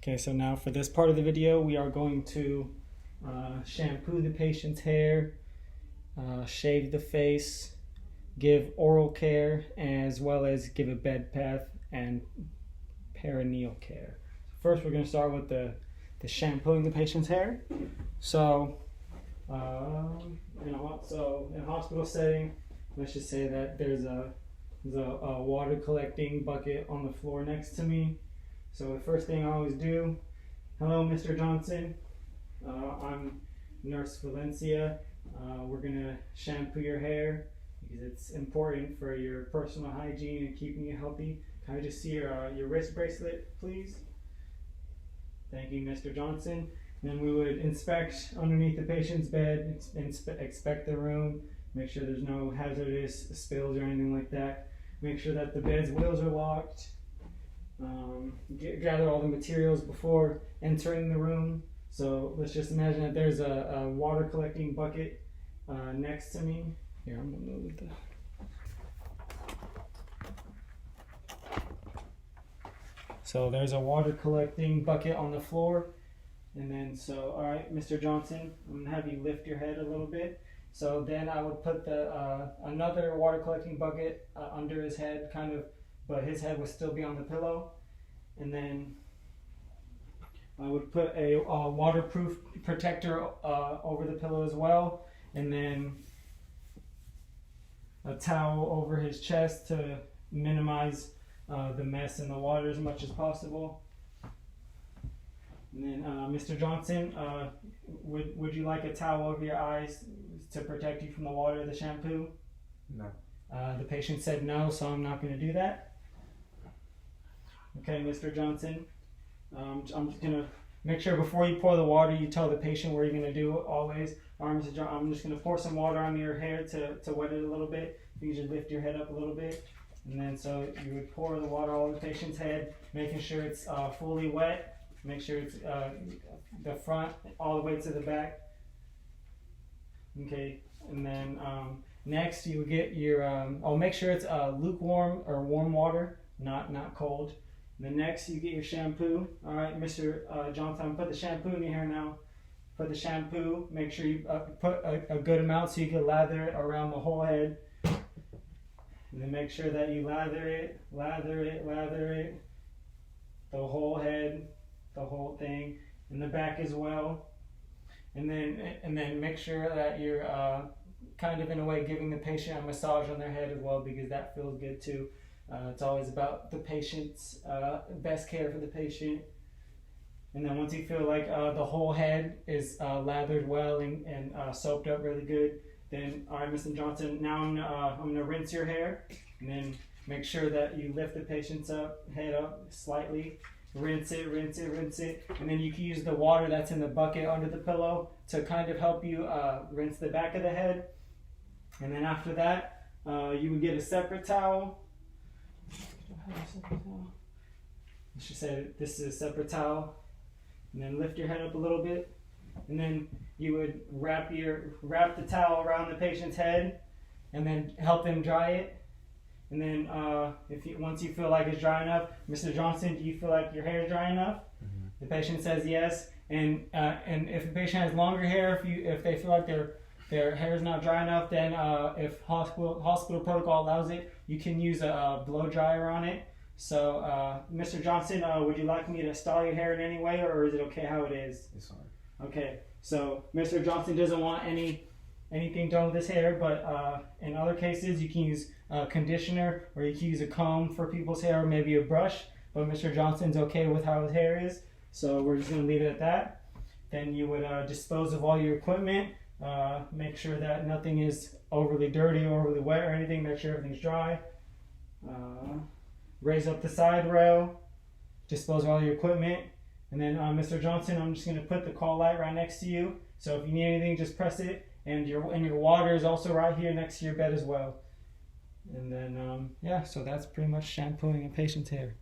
Okay, so now for this part of the video, we are going to shampoo the patient's hair, shave the face, give oral care, as well as give a bed bath and perineal care. First, we're going to start with the shampooing the patient's hair. So, in a hospital setting, let's just say that there's a water collecting bucket on the floor next to me. So the first thing I always do, hello Mr. Johnson, I'm Nurse Valencia. We're gonna shampoo your hair because it's important for your personal hygiene and keeping you healthy. Can I just see your wrist bracelet, please? Thank you, Mr. Johnson. Then we would inspect underneath the patient's bed, inspect the room, make sure there's no hazardous spills or anything like that. Make sure that the bed's wheels are locked. Gather all the materials before entering the room. So let's just imagine that there's a water collecting bucket next to me. Here, I'm gonna move the. So there's a water collecting bucket on the floor, and then all right, Mr. Johnson, I'm gonna have you lift your head a little bit. So then I would put another water collecting bucket under his head, kind of, but his head would still be on the pillow. And then I would put a waterproof protector over the pillow as well. And then a towel over his chest to minimize the mess in the water as much as possible. And then Mr. Johnson, would you like a towel over your eyes to protect you from the water of the shampoo? No. The patient said no, so I'm not going to do that. Okay, Mr. Johnson, I'm just going to make sure before you pour the water, you tell the patient where you're going to do it always. All right, Mr. Johnson, I'm just going to pour some water on your hair to wet it a little bit. You can just lift your head up a little bit. And then so you would pour the water over the patient's head, making sure it's fully wet. Make sure it's the front all the way to the back. Okay, and then next you would get your, make sure it's lukewarm or warm water, not cold. And then next you get your shampoo. All right, Mr. Johnson, put the shampoo in your hair now. Put the shampoo, make sure you put a good amount so you can lather it around the whole head. And then make sure that you lather it, the whole head, the whole thing, and the back as well. And then make sure that you're kind of in a way giving the patient a massage on their head as well, because that feels good too. It's always about the patient's best care for the patient. And then once you feel like the whole head is lathered well and soaped up really good, then all right, Mr. Johnson, now I'm gonna rinse your hair, and then make sure that you lift the patient's head up slightly. Rinse it, and then you can use the water that's in the bucket under the pillow to kind of help you rinse the back of the head. And then after that, you would get a separate towel. Let's just say this is a separate towel. And then lift your head up a little bit. And then you would wrap the towel around the patient's head and then help them dry it. And then once you feel like it's dry enough, Mr. Johnson, do you feel like your hair is dry enough? Mm-hmm. The patient says yes. And if the patient has longer hair, if they feel like their hair is not dry enough, then if hospital protocol allows it, you can use a blow dryer on it. So Mr. Johnson, would you like me to style your hair in any way, or is it okay how it is? It's fine. Okay. So Mr. Johnson doesn't want anything done with his hair, but in other cases you can use conditioner, or you can use a comb for people's hair, or maybe a brush. But Mr. Johnson's okay with how his hair is, so we're just going to leave it at that. Then you would dispose of all your equipment, make sure that nothing is overly dirty or overly wet or anything, make sure everything's dry. Raise up the side rail, dispose of all your equipment. And then Mr. Johnson, I'm just going to put the call light right next to you, so if you need anything, just press it. And your water is also right here next to your bed as well. And then, so that's pretty much shampooing a patient's hair.